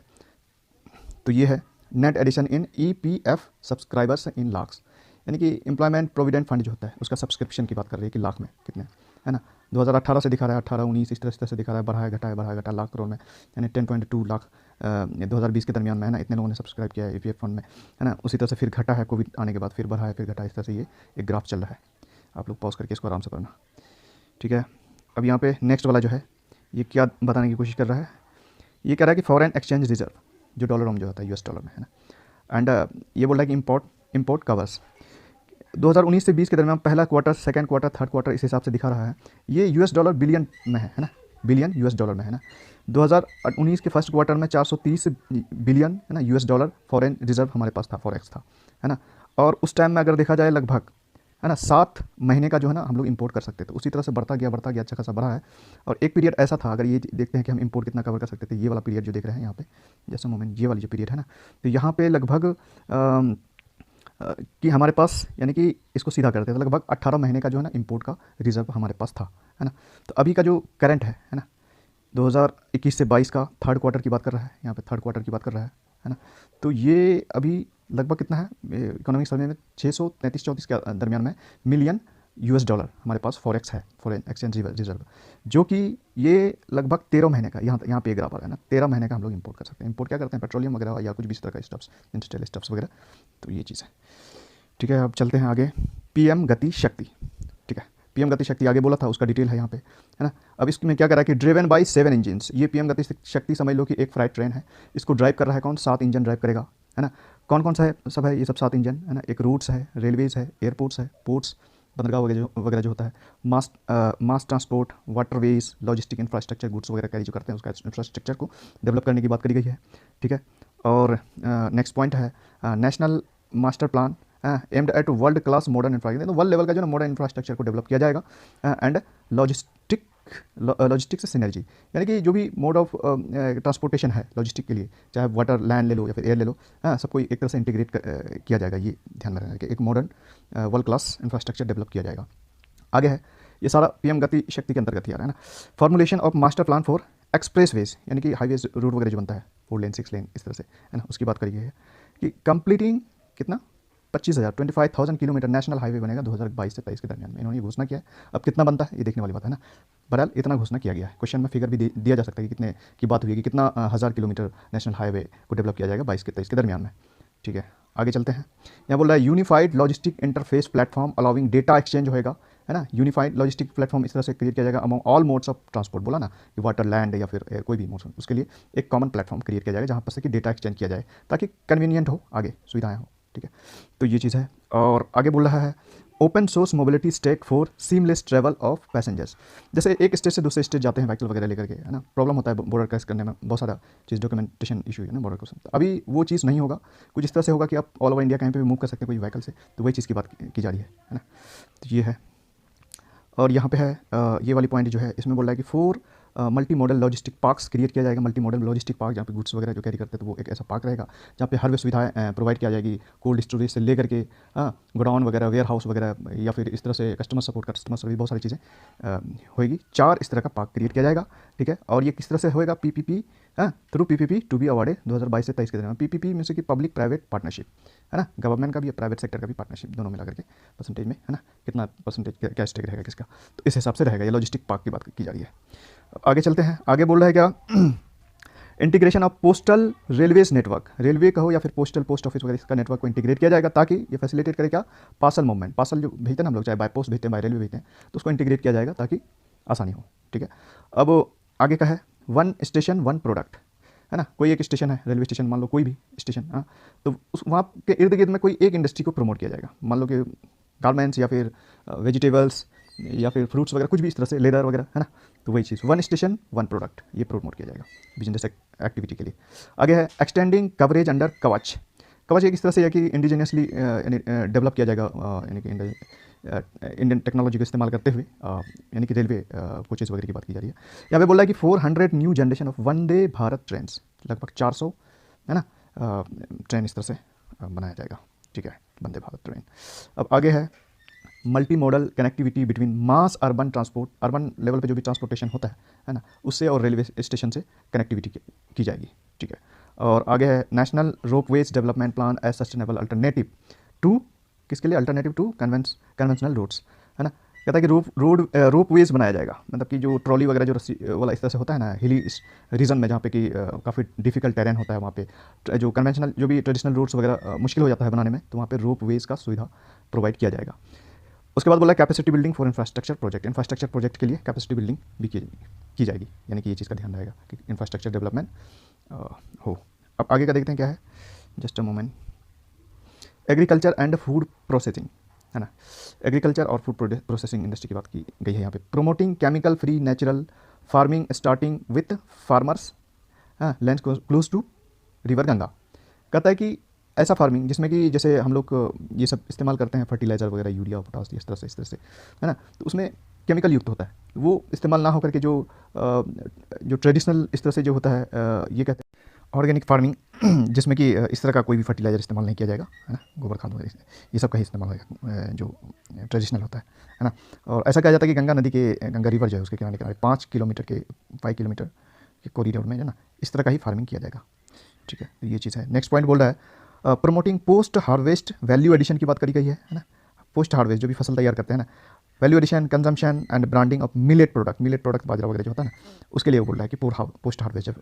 तो ये है net addition in EPF subscribers in lakhs, यानी कि एम्प्लॉयमेंट प्रोविडेंट फंड जो होता है उसका सब्सक्रिप्शन की बात कर रही है कि लाख में कितने, है ना। 2018 से दिखा रहा है, 18-19 इस तरह से दिखा रहा है, बढ़ा है, घटा है, बढ़ा है, घटा, लाख करोड़ में, यानी 10.2 लाख 2020 के दरमियान में, है ना। इतने लोगों ने सब्सक्राइब किया है EPF फंड में, है ना। उसी तरह से फिर घटा है, कोविड आने के बाद फिर बढ़ा है, फिर घटा, इस तरह से ये एक ग्राफ चल रहा है। आप लोग पॉज करके इसको आराम से पढ़ना, ठीक है। अब यहाँ पे नेक्स्ट वाला जो है ये क्या बताने की कोशिश कर रहा है, ये कह रहा है कि फॉरेन एक्सचेंज रिजर्व जो डॉलर जो होता है US डॉलर में, है ना। एंड ये बोल रहा है कि इम्पोर्ट कवर्स 2019 से 20 के दरमियान पहला quarter, second quarter, third quarter इस हिसाब से दिखा रहा है। ये US डॉलर बिलियन में है ना, बिलियन US डॉलर में, है ना। 2019 के फर्स्ट क्वार्टर में 430 बिलियन, है ना, US डॉलर फॉरेन रिजर्व हमारे पास था, फॉरेक्स था, है ना। और उस टाइम में अगर देखा जाए लगभग, है ना, 7 महीने का जो है ना हम लोग इंपोर्ट कर सकते थे। उसी तरह से बढ़ता गया, अच्छा खासा बढ़ा है। और एक पीरियड ऐसा था, अगर ये देखते हैं कि हम इंपोर्ट कितना कवर कर सकते थे, ये वाला पीरियड जो देख रहे हैं यहाँ पे, जैसे मोमेंट, ये वाली जो पीरियड है ना, तो यहाँ पे लगभग कि हमारे पास, यानी कि इसको सीधा करते थे, लगभग 18 महीने का जो है ना इंपोर्ट का रिजर्व हमारे पास था, है ना। तो अभी का जो करंट है ना, 2021 से 22 का थर्ड क्वार्टर की बात कर रहा है, यहाँ पे थर्ड क्वार्टर की बात कर रहा है ना। तो ये अभी लगभग कितना है इकोनॉमिक सर्वे में, 633-34 के दरमियान में मिलियन US डॉलर हमारे पास फॉरेक्स है, फॉरेन एक्सचेंज रिजर्व, जो कि ये लगभग 13 महीने का, यहाँ पे ग्राफ आ रहा है ना, 13 महीने का हम लोग इंपोर्ट कर सकते हैं। इंपोर्ट क्या करते हैं? पेट्रोलियम वगैरह या कुछ भी इस तरह का स्टफ्स, इंडस्ट्रियल स्टफ्स वगैरह। तो ये चीज़ है, ठीक है। अब चलते हैं आगे, PM गति शक्ति, ठीक है। PM गति शक्ति आगे बोला था, उसका डिटेल है यहाँ पे, है ना। अब इसमें क्या कर रहा है कि ड्रिवन बाई 7 इंजन्स, ये PM गति शक्ति समझ लो कि एक फ्राइट ट्रेन है, इसको ड्राइव कर रहा है कौन? 7 इंजन ड्राइव करेगा, है ना। कौन कौन सा है? सब है, ये सब 7 इंजन, है ना। एक रूट्स है, रेलवेज़ है, एयरपोर्ट्स है, पोर्ट्स, बंदरगाह वगैरह जो होता है, mass transport, waterways, logistic infrastructure, goods वगैरह कैरी जो करते हैं उसका इंफ्रास्ट्रक्चर को डेवलप करने की बात करी गई है, ठीक है। और नेक्स्ट पॉइंट है national master plan aimed at world class modern infrastructure, तो वर्ल्ड लेवल का जो ना मॉडर्न इंफ्रास्ट्रक्चर को डेवलप किया जाएगा। एंड लॉजिस्टिक से सिनर्जी, यानी कि जो भी मोड ऑफ ट्रांसपोर्टेशन है लॉजिस्टिक के लिए, चाहे वाटर, लैंड ले लो या फिर एयर ले लो, सबको एक तरह से इंटीग्रेट किया जाएगा। ये ध्यान में रखना कि एक modern world class infrastructure develop किया जाएगा। आगे है, ये सारा PM गति शक्ति के अंतर्गत ही आ रहा है ना। Formulation of master plan for expressways, यानी कि हाईवेज रूट वगैरह जो बनता है, 4 लेन 6 लेन इस तरह से, है ना, उसकी बात करी गई है कि कंप्लीटिंग कितना 25,000 किलोमीटर नेशनल हाईवे बनेगा 2022 से 23 के दरमियान में। इन्होंने ये घोषणा किया है। अब कितना बनता है ये देखने वाली बात है ना। बहरहाल इतना घोषणा किया गया है। क्वेश्चन में फिगर भी दिया जा सकता है कि कितने की बात हुई है कि कितना 1000 किलोमीटर नेशनल हाईवे को डेवलप किया जाएगा 22 के 23 के दरमियान में, ठीक है। आगे चलते हैं, यहाँ बोल रहा है unified logistic interface platform allowing data exchange होएगा, है ना। यूनिफाइड लॉजिस्टिक प्लेटफॉर्म इस तरह से क्रिएट किया जाएगा among all modes of transport, बोला ना कि वाटर, लैंड या फिर कोई भी मोड्स, उसके लिए एक कॉमन प्लेटफॉर्म क्रिएट किया जाएगा जहाँ पर से कि डेटा एक्सचेंज किया जाए ताकि कन्वीनियंट हो, आगे सुविधाएं हो, ठीक है। तो ये चीज़ है। और आगे बोल रहा है open source mobility stack for seamless travel of passengers, जैसे एक स्टेट से दूसरे स्टेट जाते हैं व्हीकल वगैरह लेकर के, है ना। प्रॉब्लम होता है बॉर्डर क्रॉस करने में, बहुत सारा चीज़ डॉक्यूमेंटेशन इशू है ना बॉर्डर क्रॉस। अभी वो चीज़ नहीं होगा, कुछ इस तरह से होगा कि आप ऑल ओवर इंडिया कहीं पे भी मूव कर सकते हैं कोई व्हीकल से, तो वही चीज़ की बात की जा रही है ना। तो ये है। और यहाँ पे है ये वाली पॉइंट जो है, इसमें बोल रहा है कि 4 multi modal logistic parks create किया जाएगा। मल्टी मॉडल लॉजिस्टिक पार्क जहाँ पे गुड्स वगैरह जो कैरी करते हैं तो वो एक ऐसा पार्क रहेगा जहाँ पे हर वे सुविधाएं प्रोवाइड किया जाएगी, कोल्ड स्टोरेज से लेकर के गोडाउन वगैरह, वेयर हाउस वगैरह, या फिर इस तरह से कस्टमर सपोर्ट, कस्टमर सर्विस, बहुत सारी चीज़ें होएगी। 4 इस तरह का पार्क क्रिएट किया जाएगा, ठीक है। और ये किस तरह से होएगा? PPP through PPP to be awarded 2022 से 23 के दरमियान। PPP में से कि पब्लिक प्राइवेट पार्टनरशिप है ना, गवर्नमेंट का भी प्राइवेट सेक्टर का भी पार्टनरशिप, दोनों मिला करके परसेंटेज में, है ना, कितना परसेंटेज क्या स्टेक रहेगा किसका, तो इस हिसाब से रहेगा। ये लॉजिस्टिक पार्क की बात की जा रही है। अब आगे चलते हैं। आगे बोल रहा है क्या? Integration of postal railways network, railway का हो या फिर पोस्टल पोस्ट ऑफिस वगैरह, इसका नेटवर्क को इंटीग्रेट किया जाएगा ताकि ये फैसिलिटेट करे क्या? Parcel movement. पार्सल जो भेजते हैं ना हम लोग, चाहे बाय पोस्ट भेजते हैं, बाय रेलवे भेजते हैं, तो उसको इंटीग्रेट किया जाएगा ताकि आसानी हो, ठीक है। अब आगे का है 1 स्टेशन 1 प्रोडक्ट, है ना। कोई एक स्टेशन है, रेलवे स्टेशन मान लो, कोई भी स्टेशन, हाँ, तो उस वहाँ के इर्द गिर्द में कोई एक इंडस्ट्री को प्रमोट किया जाएगा। मान लो कि गारमेंट्स या फिर वेजिटेबल्स या फिर फ्रूट्स वगैरह, कुछ भी इस तरह से, लेदर वगैरह, है ना, तो वही चीज़ 1 स्टेशन 1 प्रोडक्ट ये प्रमोट किया जाएगा बिजनेस एक्टिविटी के लिए। आगे है एक्सटेंडिंग कवरेज अंडर कवच। कवच एक इस तरह से है कि इंडिजीनियसली डेवलप किया जाएगा, यानी कि इंडियन टेक्नोलॉजी का इस्तेमाल करते हुए, यानी कि रेलवे कोचेज़ वगैरह की बात की जा रही है। यहाँ पे बोल रहा है कि 400 new generation of Vande Bharat trains, लगभग 400, है ना, ट्रेन इस तरह से बनाया जाएगा, ठीक है, वंदे भारत ट्रेन। अब आगे है multi modal connectivity between mass urban transport, urban level पे जो भी ट्रांसपोर्टेशन होता है ना, उससे और रेलवे स्टेशन से कनेक्टिविटी की जाएगी, ठीक है। और आगे है national ropeways development plan as sustainable alternative to, किसके लिए? अल्टरनेटिव टू कन्वेंशनल रोड्स, है ना। कहता है कि रोपवेज बनाया जाएगा, मतलब कि जो ट्रॉली वगैरह जो रस्सी वाला इस तरह से होता है ना, हिली रीजन में जहाँ पे कि काफ़ी डिफिकल्ट टेरेन होता है, वहाँ पे जो कन्वेंशनल जो भी ट्रेडिशनल रोड्स वगैरह मुश्किल हो जाता है बनाने में, तो वहाँ पे रोपवेज का सुविधा प्रोवाइड किया जाएगा। उसके बाद बोला capacity building for infrastructure project, infrastructure project के लिए कैपेसिटी बिल्डिंग भी की जाएगी, यानी कि ये चीज़ का ध्यान रहेगा कि इंफ्रास्ट्रक्चर डेवलपमेंट हो। अब आगे का देखते हैं क्या है, just a moment. Agriculture and food processing, है ना, एग्रीकल्चर और फूड प्रोसेसिंग इंडस्ट्री की बात की गई है यहाँ पे। Promoting chemical free natural farming starting with farmers land close to river Ganga. कहता है कि ऐसा फार्मिंग जिसमें कि जैसे हम लोग ये सब इस्तेमाल करते हैं, फर्टिलाइज़र वगैरह, यूरिया, पोटास, इस तरह से, है ना, तो उसमें केमिकल युक्त होता है, वो इस्तेमाल ना होकर के जो ट्रेडिशनल इस तरह से जो होता है, ये कहते हैं ऑर्गेनिक फार्मिंग, जिसमें कि इस तरह का कोई भी फर्टिलाइज़र इस्तेमाल नहीं किया जाएगा, है ना, गोबर खाद वगैरह ये सब का ही इस्तेमाल होगा जो ट्रेडिशनल होता है ना। और ऐसा कहा जाता है कि गंगा नदी के, गंगा रिवर जो है उसके किनारे 5 किलोमीटर के कॉरिडोर में, है ना, इस तरह का ही फार्मिंग किया जाएगा, ठीक है, ये चीज़ है। नेक्स्ट पॉइंट बोल रहा है promoting post harvest value addition की बात करी गई है ना। पोस्ट हार्वेस्ट जो भी फसल तैयार करते हैं ना, value addition, consumption and branding of millet product बाजरा वगैरह जो होता है ना, उसके लिए वो बोल रहा है कि पोस्ट हार्वेस्ट जब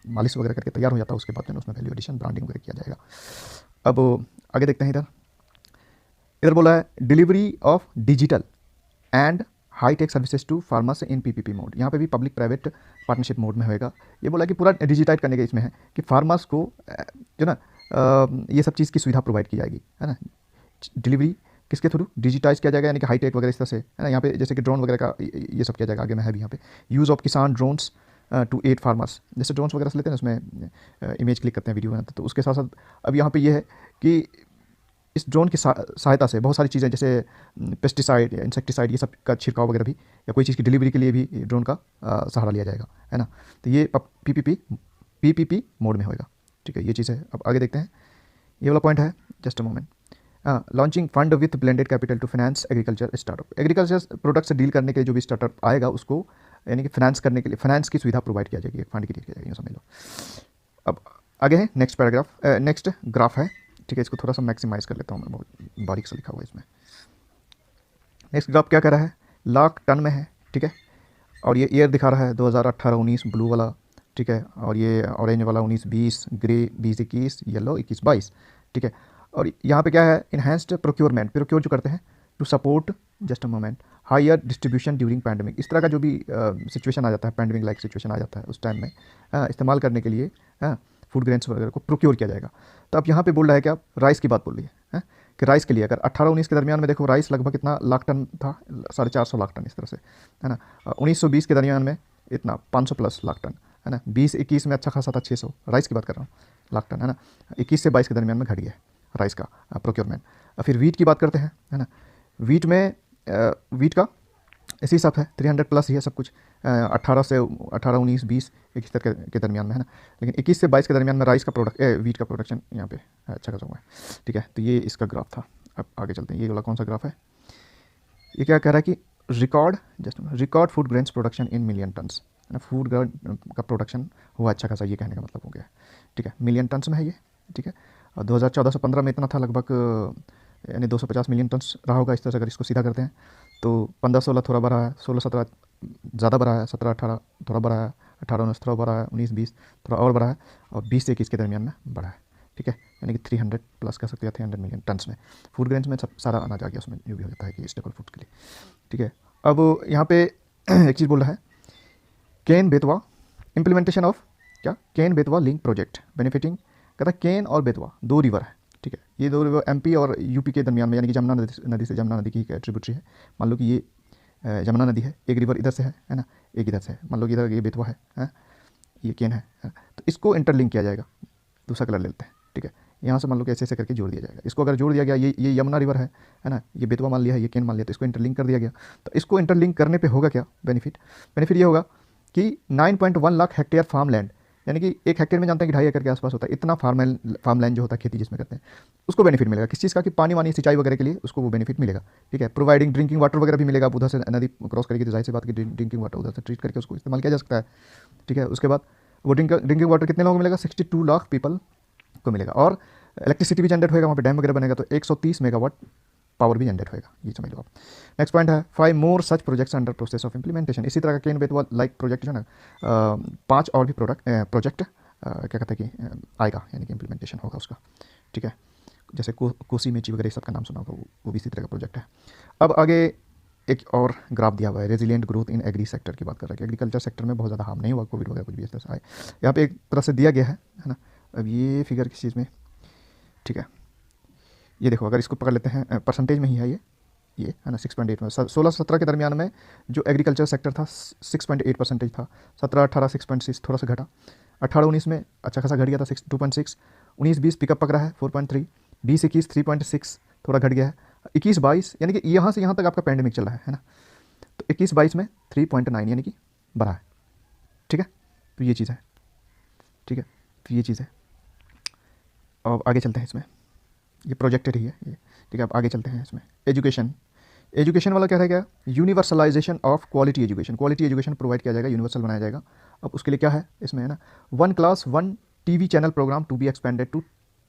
मालिश वगैरह करके तैयार हो जाता है उसके बाद जो उसमें वैल्यू एडिशन, ब्रांडिंग वगैरह किया जाएगा। अब आगे देखते हैं, इधर बोला है delivery of digital and high tech services to farmers in PPP mode. यहाँ पे भी पब्लिक प्राइवेट पार्टनरशिप मोड में होएगा। ये बोला कि पूरा डिजिटाइज करने के इसमें है कि फार्मर्स को जो ना ये सब चीज़ की सुविधा प्रोवाइड की जाएगी, है ना। डिलीवरी किसके थ्रू? डिजिटाइज किया जाएगा, यानी कि हाईटेक वगैरह इस तरह से, है ना। यहाँ पे जैसे कि ड्रोन वगैरह का ये सब किया जाएगा, आगे में है भी यहाँ पे यूज़ ऑफ किसान ड्रोन्स टू एड फार्मर्स। जैसे ड्रोन्स वगैरह से लेते हैं उसमें इमेज क्लिक करते हैं, वीडियो बनाते हैं, तो उसके साथ साथ अब यहाँ पे ये है कि इस ड्रोन की सहायता से बहुत सारी चीज़ें जैसे पेस्टिसाइड या इंसेक्टिसाइड ये सब का छिड़काव वगैरह भी, या कोई चीज़ की डिलीवरी के लिए भी ड्रोन का सहारा लिया जाएगा, है ना। तो ये PPP मोड में होएगा, ठीक है, ये चीज़ है। अब आगे देखते हैं, ये वाला पॉइंट है, just a moment. Launching fund with blended capital to finance agriculture startup. Agriculture product से डील करने के लिए जो भी स्टार्टअप आएगा उसको, यानी कि फाइनेंस करने के लिए फाइनेंस की सुविधा प्रोवाइड किया जाएगी, एक फंड क्रिएट किया जाएगी, समझ लो। अब आगे है नेक्स्ट पैराग्राफ, नेक्स्ट ग्राफ है, ठीक है, इसको थोड़ा सा मैक्सिमाइज कर लेता हूँ मैं, बहुत बारीक से लिखा हुआ है इसमें। नेक्स्ट ग्राफ क्या कह रहा है? लाख टन में है, ठीक है, और ये ईयर दिखा रहा है 2018-19 ब्लू वाला, ठीक है, और ये ऑरेंज वाला 19-20, ग्रे 20-21, येलो 21-22, ठीक है। और यहाँ पे क्या है? इन्हेंस्ड प्रोक्योरमेंट, प्रोक्योर जो करते हैं to support, just a moment, higher distribution during pandemic. इस तरह का जो भी सिचुएशन आ जाता है, पैंडमिक लाइक सिचुएशन आ जाता है, उस टाइम में इस्तेमाल करने के लिए फूड ग्रेन्स वगैरह को प्रोक्योर किया जाएगा। तो अब यहाँ पे बोल रहा है कि आप राइस की बात बोल रही है कि राइस के लिए अगर 18-19 के दरमियान में देखो राइस लगभग कितना लाख टन था, 450 लाख टन इस तरह से, है ना। 1920 के दरमियान में इतना 500+ लाख टन, है ना। 20-21 में अच्छा खासा था 600, राइस की बात कर रहा हूँ, लाख टन, है ना। 21 से 22 के दरमियान में घट गया राइस का प्रोक्योरमेंट। फिर वीट की बात करते हैं, है ना। वीट में वीट का इसी सब है, 300 प्लस ही है सब कुछ, 18 से 18, 19, 20, 21 तक के दरमियान में है ना। लेकिन 21 से 22 के दरमियान में राइस का वीट का प्रोडक्शन यहाँ पे अच्छा खासा हुआ है, ठीक है। तो ये इसका ग्राफ था। अब आगे चलते हैं, ये वाला कौन सा ग्राफ है, ये क्या कह रहा है कि record food grains production in million turns, है ना। फूड ग्रेन का प्रोडक्शन हुआ अच्छा खासा, ये कहने का मतलब हो गया, ठीक है। मिलियन टन्स में है ये, ठीक है। और 2014 से 15 में इतना था लगभग, यानी 250 मिलियन टन्स रहा होगा इस तरह से अगर इसको सीधा करते हैं। तो 15-16 थोड़ा बढ़ा है, 16-17 ज़्यादा बढ़ा है, 17-18 थोड़ा बढ़ा है, 18-19 थोड़ा बढ़ा है, 19-20 थोड़ा और बढ़ा है, और 20 से 21 के दरमियान में बढ़ा है, ठीक है। यानी कि 300 प्लस कह सकते हैं, 300 मिलियन टन्स में फूड ग्रेन्स में सब सारा अनाज आ गया उसमें, जो भी हो जाता है कि स्टेपल फूड के लिए, ठीक है। अब यहाँ पे एक चीज़ बोल रहा है, केन बेतवा इम्प्लीमेंटेशन ऑफ क्या, Ken Betwa link project benefiting, कहता है केन और बेतवा 2 रिवर है, ठीक है। ये 2 रिवर एमपी और यूपी के दरमियान में, यानी कि जमुना नदी से, जमुना नदी की ट्रिब्यूटरी है। मान लो कि ये जमुना नदी है, एक रिवर इधर से है ना, एक इधर से है, मान लो कि इधर ये बेतवा है, ये केन है, तो इसको इंटरलिंक किया जाएगा। दूसरा कलर ले लेते हैं, ठीक है। यहाँ से मान लो कि ऐसे ऐसे करके जोड़ दिया जाएगा। इसको अगर जोड़ दिया गया, ये यमुना रिवर है ना, ये बेतवा मान लिया है, ये केन मान लिया, तो इसको इंटरलिंक कर दिया गया। तो इसको इंटरलिंक करने पे होगा क्या बेनिफिट ये होगा कि 9.1 लाख हेक्टेयर फार्म लैंड, यानी कि 1 हेक्टेयर में जानते हैं कि 2.5 एकड़ के आसपास होता है, इतना फार्म लैंड जो होता है खेती जिसमें करते हैं, उसको बेनिफिट मिलेगा। किस चीज़ का, कि पानी वानी सिंचाई वगैरह के लिए उसको वो बेनिफिट मिलेगा, ठीक है। प्रोवाइडिंग ड्रिंकिंग वाटर वगैरह भी मिलेगा। आप उधर से नदी क्रॉस करेगी तो जाहिर सी बात की ड्रिंकिंग वाटर उधर से ट्रीट करके उसको इस्तेमाल किया जा सकता है, ठीक है। उसके बाद वो ड्रिंकिंग वाटर कितने लोगों को मिलेगा, 62 लाख पीपल को मिलेगा। और इलेक्ट्रिसिटी भी जनरेट होगा, वहाँ पे डैम वगैरह बनेगा तो 130 मेगावाट पावर भी जनरेट होगा, ये समझ लो आप। नेक्स्ट पॉइंट है 5 more such projects under process of implementation. इसी तरह का केन बेतवा लाइक प्रोजेक्ट जो है ना, 5 और भी प्रोजेक्ट क्या कहते हैं कि आएगा, यानी कि इंप्लीमेंटेशन होगा उसका, ठीक है। जैसे कोसी मेची वगैरह सब का नाम सुना होगा, वो भी इसी तरह का प्रोजेक्ट है। अब आगे एक और ग्राफ दिया हुआ है, resilient growth in agree sector की बात कर रहा है कि एग्रीकल्चर सेक्टर में बहुत ज़्यादा हार्म नहीं हुआ, कोविड वगैरह कुछ भी इस तरह से आए, यहाँ पे एक तरह से दिया गया है ना। अब ये फिगर किस चीज़ में, ठीक है, ये देखो, अगर इसको पकड़ लेते हैं परसेंटेज में ही है ये है ना, 6.8 में 16-17 के दरमियान में जो एग्रीकल्चर सेक्टर था 6.8% था, 17-18 6.6 थोड़ा सा घटा, 18-19 में अच्छा खासा घट गया था 2.6, 19-20 पिकअप पकड़ा है 4.3, 20-21 3.6 थोड़ा घट गया है, 21-22 यानी कि यहाँ से यहाँ तक आपका पैंडेमिक चल रहा है ना, तो 21-22 में 3.9 यानी कि बढ़ा है, ठीक है। तो ये चीज़ है, ठीक है, तो ये चीज़ है। अब आगे चलते हैं इसमें, ये प्रोजेक्टेड ही है ये, ठीक है। अब आगे चलते हैं इसमें, एजुकेशन वाला क्या रहेगा, universalization of quality education provide किया जाएगा, यूनिवर्सल बनाया जाएगा। अब उसके लिए क्या है इसमें, है ना, 1 class 1 TV channel programme to be expanded to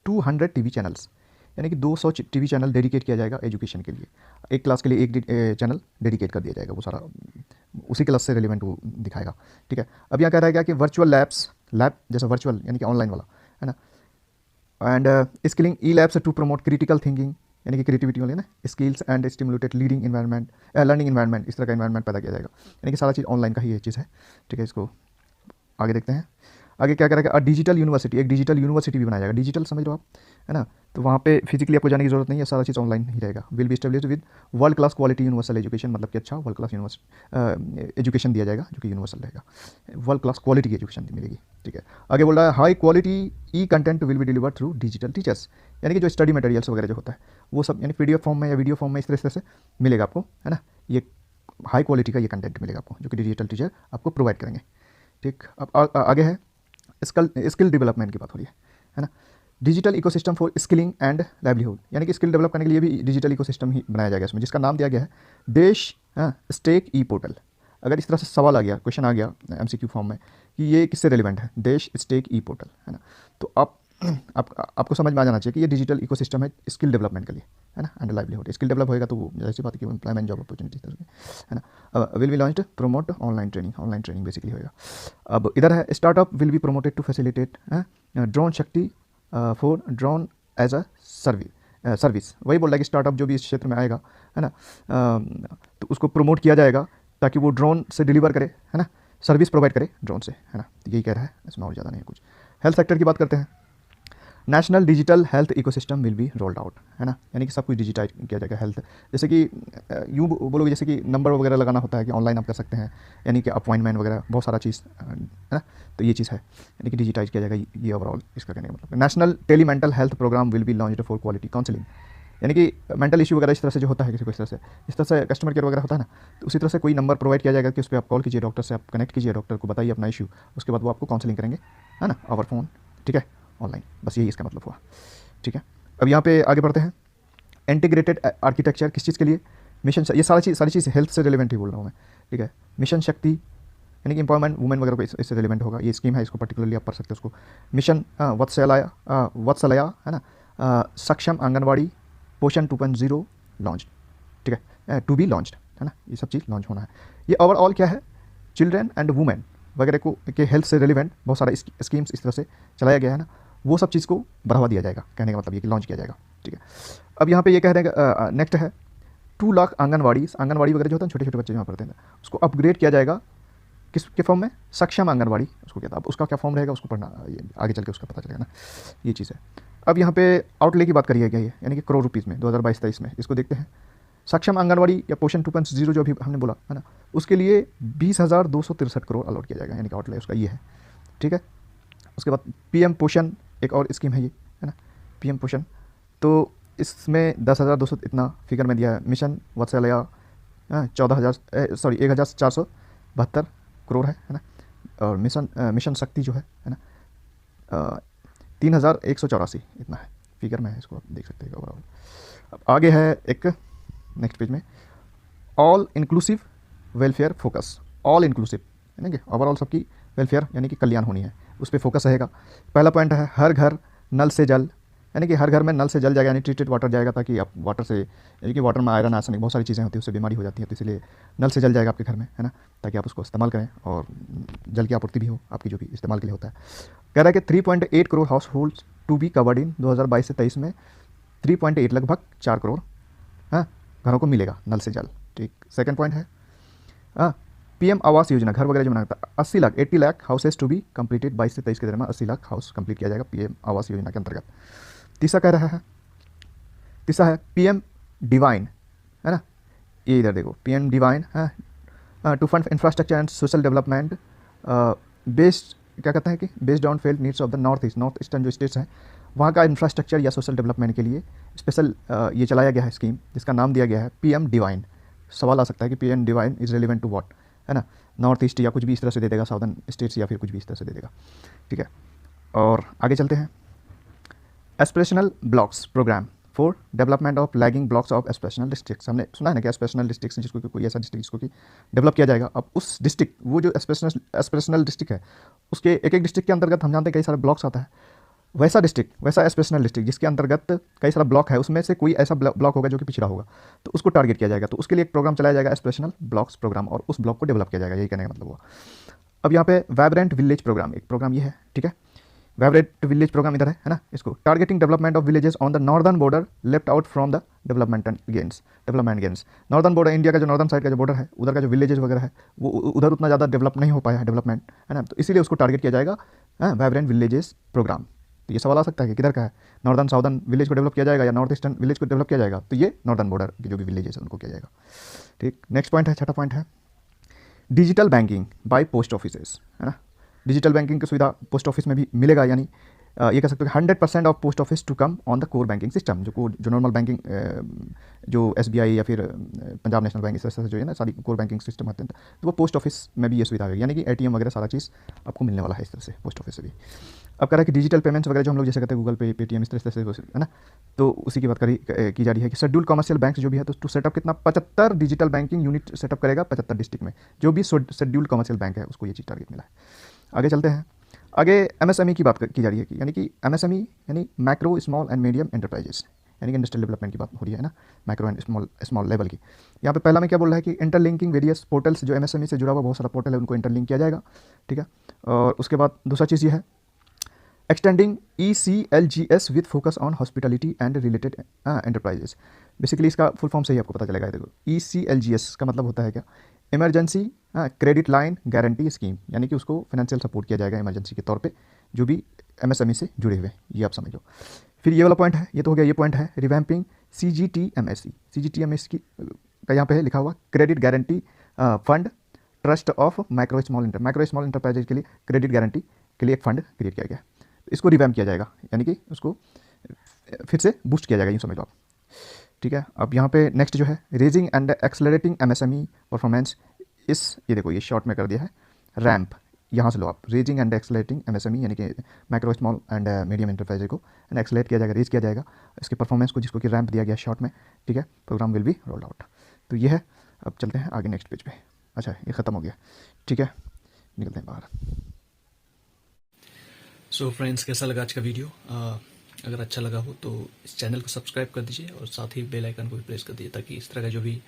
200 TV channels, यानी कि 200 टीवी चैनल डेडिकेट किया जाएगा एजुकेशन के लिए। एक क्लास के लिए एक चैनल डेडिकेट कर दिया जाएगा, वो सारा उसी क्लास से रिलेवेंट वो दिखाएगा, ठीक है। अब यहाँ क्या रहेगा कि वर्चुअल लैब जैसा वर्चुअल यानी कि ऑनलाइन वाला, है ना, and skilling e labs to promote critical thinking, यानी कि क्रिएटिविटी वाले ना, skills and stimulated learning environment, इस तरह का इन्वायरमेंट पैदा किया जाएगा, यानी कि सारा चीज़ ऑनलाइन का ही ये चीज़ है, ठीक है। इसको आगे देखते हैं, आगे क्या करेगा, डिजिटल यूनिवर्सिटी, एक डिजिटल यूनिवर्सिटी भी बनाया जाएगा, डिजिटल समझ लो आप, है ना। तो वहाँ पे फिजिकली आपको जाने की जरूरत नहीं है, सारा चीज़ ऑनलाइन ही रहेगा। Will be established with world class quality universal education, मतलब कि अच्छा वर्ल्ड क्लास एजुकेशन दिया जाएगा जो कि यूनिवर्सल रहेगा, वर्ल्ड क्लास क्वालिटी की एजुकेशन मिलेगी, ठीक है। आगे बोल रहा है high quality E content will be delivered through digital teachers, यानी कि जो स्टडी मटेरियल्स वगैरह जो होता है वो सब यानी PDF फॉर्म में या वीडियो फॉर्म में इस तरह से मिलेगा आपको, है ना। ये हाई क्वालिटी का ये कंटेंट मिलेगा आपको, जो कि डिजिटल टीचर आपको प्रोवाइड करेंगे, ठीक। अब आगे है स्किल डेवलपमेंट की बात हो रही है ना, digital ecosystem for skilling and livelihood, यानी कि स्किल डेवलप करने के लिए भी डिजिटल इकोसिस्टम ही बनाया जाएगा इसमें, जिसका नाम दिया गया है देश स्टेक ई पोर्टल। अगर इस तरह से सवाल आ गया, क्वेश्चन आ गया MCQ फॉर्म में कि ये किससे रिलेवेंट है, देश स्टेक ई पोर्टल, है ना, तो आपको समझ में आ जाना चाहिए कि ये डिजिटल इकोसिस्टम है स्किल डेवलपमेंट के लिए, है ना, एंड लाइवलीहुड। स्किल डेवलप होएगा तो जैसी बात की एम्प्लॉयमेंट जॉब अपॉर्चुनिटीज, है ना। Will be launched promote online training basically होएगा। अब इधर है startup will be promoted to facilitate drone Shakti for drone as a service. वही बोल रहा है कि स्टार्टअप जो भी इस क्षेत्र में आएगा, है ना, तो उसको प्रमोट किया जाएगा ताकि वो ड्रोन से डिलीवर करे, है ना, सर्विस प्रोवाइड करे ड्रोन से, है ना। तो यही कह रहा है, इसमें और ज़्यादा नहीं है कुछ। हेल्थ सेक्टर की बात करते हैं, national digital health ecosystem will be rolled out, है ना, यानी कि सब कुछ डिजिटाइज किया जाएगा। हेल्थ जैसे कि यूँ बोलोगे जैसे कि नंबर वगैरह लगाना होता है कि ऑनलाइन आप कर सकते हैं, यानी कि अपॉइंटमेंट वगैरह बहुत सारा चीज़, है ना, तो ये चीज़ है, यानी कि डिजिटाइज किया जाएगा, ये ओवरऑल इसका कहने का मतलब। National tele mental health programme will be launched for quality counselling, यानी कि मेंटल इशू वगैरह इस तरह से जो होता है किसी को, इस तरह से कस्टमर केयर वगैरह होता है ना, तो उसी तरह से कोई नंबर प्रोवाइड किया जाएगा कि उस पर आप कॉल कीजिए, डॉक्टर से आप कनेक्ट कीजिए, डॉक्टर को बताइए अपना इशू, उसके बाद वो आपको काउंसलिंग करेंगे, है ना, ओवर फोन, ठीक है, ऑनलाइन। बस यही इसका मतलब हुआ, ठीक है। अब यहाँ पे आगे बढ़ते हैं। इंटीग्रेटेड आर्किटेक्चर किस चीज़ के लिए? मिशन, ये सारी चीज़ हेल्थ से रिलेवेंट ही बोल रहा हूँ मैं, ठीक है। मिशन शक्ति यानी कि एम्पावरमेंट वुमेन वगैरह को इससे रिलेवेंट होगा, ये स्कीम है, इसको पर्टिकुलरली आप पढ़ सकते हो उसको। मिशन वत्सलया है ना, सक्षम आंगनवाड़ी, पोषण 2.0 लॉन्च, ठीक है, टू बी लॉन्च्ड, है ना, ये सब चीज़ लॉन्च होना है। ये ओवरऑल क्या है, चिल्ड्रेन एंड वुमेन वगैरह को के हेल्थ से रिलेवेंट बहुत सारा स्कीम्स इस तरह से चलाया गया है ना, वो सब चीज़ को बढ़ावा दिया जाएगा, कहने का मतलब ये कि लॉन्च किया जाएगा, ठीक है। अब यहाँ पे ये कह रहे हैं नेक्स्ट है 2 लाख आंगनवाड़ी वगैरह जो होता है छोटे छोटे बच्चे जहाँ पढ़ते हैं, उसको अपग्रेड किया जाएगा किसके फॉर्म में, सक्षम आंगनवाड़ी उसको कहता है। अब उसका क्या फॉर्म रहेगा उसको पढ़ना, ये आगे चल के उसका पता चलेगा ना, ये चीज़ है। अब यहाँ पे आउटले की बात करिए क्या, ये यानी कि करोड़ रुपीज़ में 2022-23 में, इसको देखते हैं। सक्षम आंगनवाड़ी या पोषण 2.0 जो अभी हमने बोला है ना, उसके लिए 20,263 करोड़ अलॉट किया जाएगा, यानी कि आउटले उसका ये है, ठीक है। उसके बाद PM पोषण एक और स्कीम है ये, है ना, PM पोषण, तो इसमें 10,200 इतना फिगर में दिया है। मिशन वत्सलया 1,472 करोड़ है ना, और मिशन शक्ति जो है ना 3,184 इतना है फिगर में है, इसको आप देख सकते हैं ओवरऑल। अब आगे है एक नेक्स्ट पेज में, all inclusive welfare focus, all inclusive यानी कि ओवरऑल सबकी वेलफेयर यानी कि कल्याण होनी है, उस पर फोकस रहेगा। पहला पॉइंट है हर घर नल से जल, यानी कि हर घर में नल से जल जाएगा, यानी ट्रीटेड वाटर जाएगा, ताकि आप वाटर से, यानी कि वाटर में आयरन आर्सेनिक बहुत सारी चीज़ें होती हैं, उससे बीमारी हो जाती है, तो इसलिए नल से जल जाएगा आपके घर में, है ना, ताकि आप उसको इस्तेमाल करें और जल की आपूर्ति भी हो आपकी, जो भी इस्तेमाल के लिए होता है। कह रहा है कि 3.8 crore household to be covered in 2022 से 23 में 3.8 लगभग 4 करोड़ हाँ घरों को मिलेगा नल से जल, ठीक। सेकेंड पॉइंट है PM आवास योजना, घर वगैरह जो बनाता है, 80 lakh houses to be completed 22 से 23 के दरमियान 80 लाख हाउस कंप्लीट किया जाएगा PM आवास योजना के अंतर्गत। तीसरा कह रहा है, तीसरा है PM डिवाइन, है ना, ये इधर देखो, PM डिवाइन है to fund infrastructure and social development based, क्या कहते हैं कि based on felt needs of the north eastern जो स्टेट्स हैं वहाँ का इंफ्रास्ट्रक्चर या सोशल डेवलपमेंट के लिए स्पेशल ये चलाया गया है स्कीम, जिसका नाम दिया गया है PM डिवाइन। सवाल आ सकता है कि PM divine is relevant to what, है ना, नॉर्थ ईस्ट या कुछ भी इस तरह से दे देगा, साउदर्न स्टेट्स या फिर कुछ भी इस तरह से दे देगा, ठीक है। और आगे चलते हैं। Aspirational blocks programme for development of lagging blocks of aspirational districts, हमने सुना है ना कि एस्पिरेशनल डिस्ट्रिक्ट्स जिसको कोई ऐसा डिस्ट्रिक्ट जिसको कि डेवलप किया जाएगा। अब उस डिस्ट्रिक्ट, वो जो एस्पिरेशनल डिस्ट्रिक्ट है, उसके एक एक डिस्ट्रिक्ट के अंतर्गत हम जानते हैं कई सारे ब्लॉक्स आता है, वैसा डिस्ट्रिक्ट, वैसा एस्पिरेशनल डिस्ट्रिक्ट जिसके अंतर्गत कई सारा ब्लॉक है, उसमें से कोई ऐसा ब्लॉक होगा जो कि पिछड़ा होगा, तो उसको टारगेट किया जाएगा, तो उसके लिए एक प्रोग्राम चलाया जाएगा एस्पिरेशनल ब्लॉक्स प्रोग्राम, और उस ब्लॉक को डेवलप किया जाएगा, यही कहने का मतलब हुआ। अब यहाँ पे वाइब्रेंट विलेज प्रोग्राम, एक प्रोग्राम ये है, ठीक है, वाइब्रेंट विलेज प्रोग्राम इधर है ना, इसको targeting development of villages on the northern border left out from the development gains. Northern border, India का जो नॉर्दर्न साइड का जो बॉर्डर है, उधर का जो विलेजेस वगैरह है वो उधर उतना ज़्यादा डेवलप नहीं हो पाया है, डेवलपमेंट, है ना, तो इसीलिए उसको टारगेट किया जाएगा वाइब्रेंट विलेजेस प्रोग्राम। तो ये सवाल आ सकता है कि किधर का है, नॉर्दर्न साउदर्न विलेज को डेवलप किया जाएगा या नॉर्थ ईस्टर्न विलेज को डेवलप किया जाएगा, तो ये नॉर्दर्न बॉर्डर के जो भी विलेजेस है उनको किया जाएगा, ठीक। नेक्स्ट पॉइंट है, छठा पॉइंट है digital banking by post offices, है ना, डिजिटल बैंकिंग की सुविधा पोस्ट ऑफिस में भी मिलेगा, यानी ये कह सकते हो 100% of post office to come on the core banking system, जो नॉर्मल बैंकिंग जो SBI या फिर पंजाब नेशनल बैंक इस तरह से जो है ना सारी कोर बैंकिंग सिस्टम आते हैं, तो वो पोस्ट ऑफिस में भी ये सुविधा होगी, यानी कि ATM वगैरह सारा चीज़ आपको मिलने वाला है इस तरह से पोस्ट ऑफिस से भी। अब कह रहा है कि डिजिटल पेमेंट्स वगैरह जो हम लोग जैसे कहते हैं गूगल पे, पेटीएम, इस तरह से, है ना, तो उसी की बात की जा रही है कि शेड्यूल कमर्शियल बैंक जो भी है, तो टू सेटअप कितना 75 डिजिटल बैंकिंग यूनिट सेटअप करेगा 75 डिस्ट्रिक्ट में, जो भी शेड्यूल कमर्शियल बैंक है उसको ये चीज़ टारगेट मिला है। आगे चलते हैं, आगे MSME की बात की जा रही है, यानी कि MSME यानी micro small and medium enterprises, यानी कि इंडस्ट्रियल डेवलपमेंट की बात हो रही है ना, माइक्रो एंड स्मॉल लेवल की। यहाँ पे पहला में क्या बोल रहा है कि इंटरलिंकिंग वेरियस पोर्टल्स, जो MSME से जुड़ा हुआ बहुत सारा पोर्टल है उनको इंटरलिंक किया जाएगा, ठीक है। और उसके बाद दूसरा चीज़ ये है extending ECLGS with focus on hospitality and related enterprises. Basically इसका फुल फॉर्म से ही आपको पता चलेगा, देखो ECLGS का मतलब होता है क्या, emergency credit line guarantee scheme, यानी कि उसको फाइनेंशियल सपोर्ट किया जाएगा इमरजेंसी के तौर पे जो भी MSME से जुड़े हुए, ये आप समझ लो। फिर ये वाला पॉइंट है, ये तो हो गया, ये पॉइंट है रिवैम्पिंग CGTMSE की यहाँ पे है लिखा हुआ credit guarantee fund trust of micro small enterprises के लिए क्रेडिट गारंटी के लिए एक फंड क्रिएट किया गया, इसको रिवैम्प किया जाएगा, यानी कि उसको फिर से बूस्ट किया जाएगा, यूँ समझ लो आप। ठीक है। अब यहाँ पे नेक्स्ट जो है raising and accelerating MSME performance, ये देखो ये शॉर्ट में कर दिया है रैम्प, यहाँ से लो आप रेजिंग एंड एक्सेलरेटिंग एमएसएमई यानी कि micro small and medium enterprise को एक्सेलरेट किया जाएगा, रेज किया जाएगा इसके परफॉर्मेंस को, जिसको कि रैम्प दिया गया शॉर्ट में, ठीक है। Programme will be rolled out. तो ये है। अब चलते हैं आगे नेक्स्ट पेज पे। अच्छा ये ख़त्म हो गया, ठीक है, निकलते हैं बाहर। सो फ्रेंड्स, कैसा लगा आज का वीडियो? अगर अच्छा लगा हो तो इस चैनल को सब्सक्राइब कर दीजिए और साथ ही बेल आइकन को भी प्रेस कर दीजिए, ताकि इस तरह का जो भी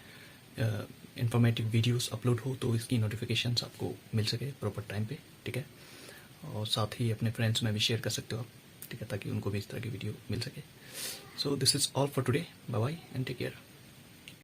इंफॉर्मेटिव वीडियोस अपलोड हो तो इसकी नोटिफिकेशंस आपको मिल सके प्रॉपर टाइम पे, ठीक है। और साथ ही अपने फ्रेंड्स में भी शेयर कर सकते हो आप, ठीक है, ताकि उनको भी इस तरह की वीडियो मिल सके। So this is all for today, bye bye and take care.